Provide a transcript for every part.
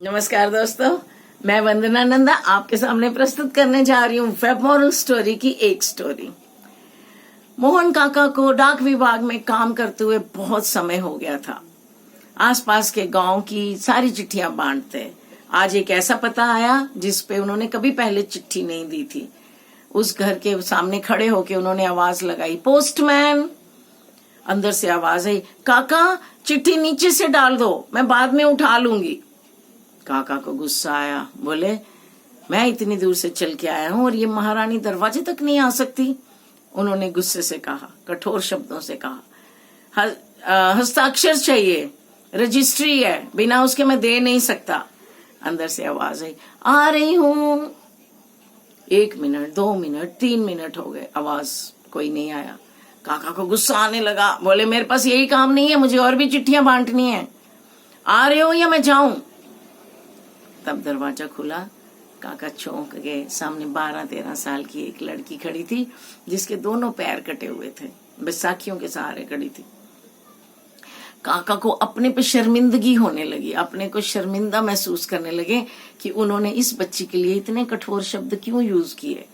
नमस्कार दोस्तों, मैं वंदना नंदा आपके सामने प्रस्तुत करने जा रही हूँ वेब मॉरल स्टोरी की एक स्टोरी। मोहन काका को डाक विभाग में काम करते हुए बहुत समय हो गया था। आसपास के गांव की सारी चिट्ठियां बांटते। आज एक ऐसा पता आया जिस पे उन्होंने कभी पहले चिट्ठी नहीं दी थी। उस घर के सामने खड़े होके उन्होंने आवाज लगाई, पोस्टमैन। अंदर से आवाज आई, काका चिट्ठी नीचे से डाल दो, मैं बाद में उठा लूंगी। काका को गुस्सा आया, बोले मैं इतनी दूर से चल के आया हूँ और ये महारानी दरवाजे तक नहीं आ सकती। उन्होंने गुस्से से कहा, कठोर शब्दों से कहा, हस्ताक्षर चाहिए, रजिस्ट्री है, बिना उसके मैं दे नहीं सकता। अंदर से आवाज आई, आ रही हूँ। 1 मिनट, 2 मिनट, 3 मिनट हो गए, आवाज कोई नहीं आया। काका को गुस्सा आने लगा, बोले मेरे पास यही काम नहीं है, मुझे और भी चिट्ठियां बांटनी है। आ रहे हो या मैं जाऊं? तब दरवाजा खुला। काका चौंक गए। सामने 12-13 साल की एक लड़की खड़ी थी जिसके दोनों पैर कटे हुए थे, बैसाखियों के सहारे खड़ी थी। काका को अपने पे शर्मिंदगी होने लगी, अपने को शर्मिंदा महसूस करने लगे कि उन्होंने इस बच्ची के लिए इतने कठोर शब्द क्यों यूज किए,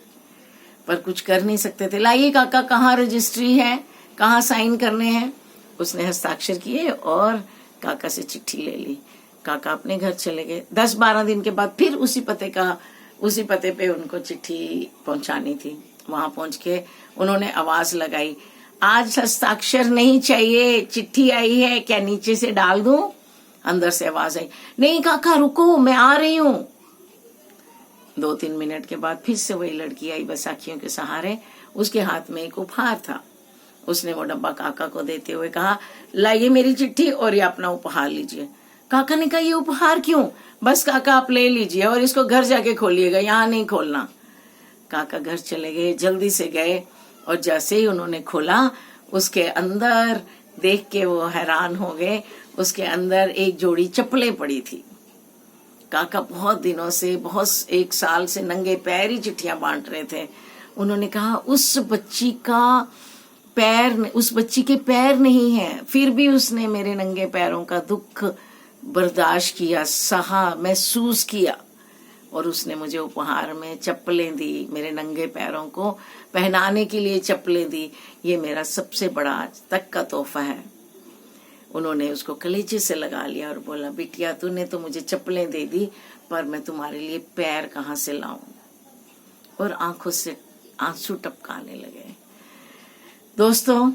पर कुछ कर नहीं सकते थे। लाइए काका, कहाँ रजिस्ट्री है, कहाँ साइन करने हैं? उसने हस्ताक्षर किए और काका से चिट्ठी ले ली। काका अपने घर चले गए। 10-12 दिन के बाद फिर उसी पते पे उनको चिट्ठी पहुंचानी थी। वहां पहुंच के उन्होंने आवाज लगाई, आज हस्ताक्षर नहीं चाहिए, चिट्ठी आई है, क्या नीचे से डाल दूं? अंदर से आवाज आई, नहीं काका रुको, मैं आ रही हूँ। 2-3 मिनट के बाद फिर से वही लड़की आई बैसाखियों के सहारे। उसके हाथ में एक उपहार था। उसने वो डब्बा काका को देते हुए कहा, लाइए मेरी चिट्ठी और ये अपना उपहार लीजिए। काका ने कहा, ये उपहार क्यों? बस काका आप ले लीजिए और इसको घर जाके खोलिएगा, यहाँ नहीं खोलना। काका घर चले गए, जल्दी से गए और जैसे ही उन्होंने खोला, उसके अंदर देख के वो हैरान हो गए। उसके अंदर एक जोड़ी चप्पलें पड़ी थी। काका बहुत दिनों से, बहुत 1 साल से नंगे पैर ही चिट्ठियां बांट रहे थे। उन्होंने कहा, उस बच्ची के पैर नहीं है, फिर भी उसने मेरे नंगे पैरों का दुख बर्दाश्त किया, सहा, महसूस किया और उसने मुझे उपहार में चप्पलें दी, मेरे नंगे पैरों को पहनाने के लिए चप्पलें दी। ये मेरा सबसे बड़ा आज तक का तोहफा है। उन्होंने उसको कलेजे से लगा लिया और बोला, बिटिया तूने तो मुझे चप्पलें दे दी, पर मैं तुम्हारे लिए पैर कहाँ से लाऊं? और आंखों से आंसू टपकाने लगे। दोस्तों,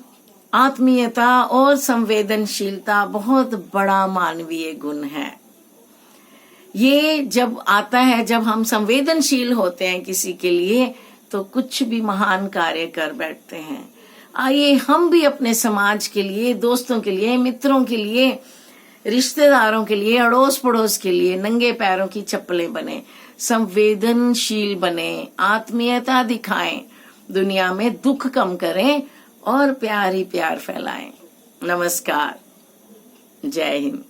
आत्मीयता और संवेदनशीलता बहुत बड़ा मानवीय गुण है। ये जब आता है, जब हम संवेदनशील होते हैं किसी के लिए, तो कुछ भी महान कार्य कर बैठते हैं। आइए हम भी अपने समाज के लिए, दोस्तों के लिए, मित्रों के लिए, रिश्तेदारों के लिए, अड़ोस पड़ोस के लिए नंगे पैरों की चप्पलें बने, संवेदनशील बने, आत्मीयता दिखाएं, दुनिया में दुख कम करें और प्यार ही प्यार फैलाएं। नमस्कार, जय हिंद।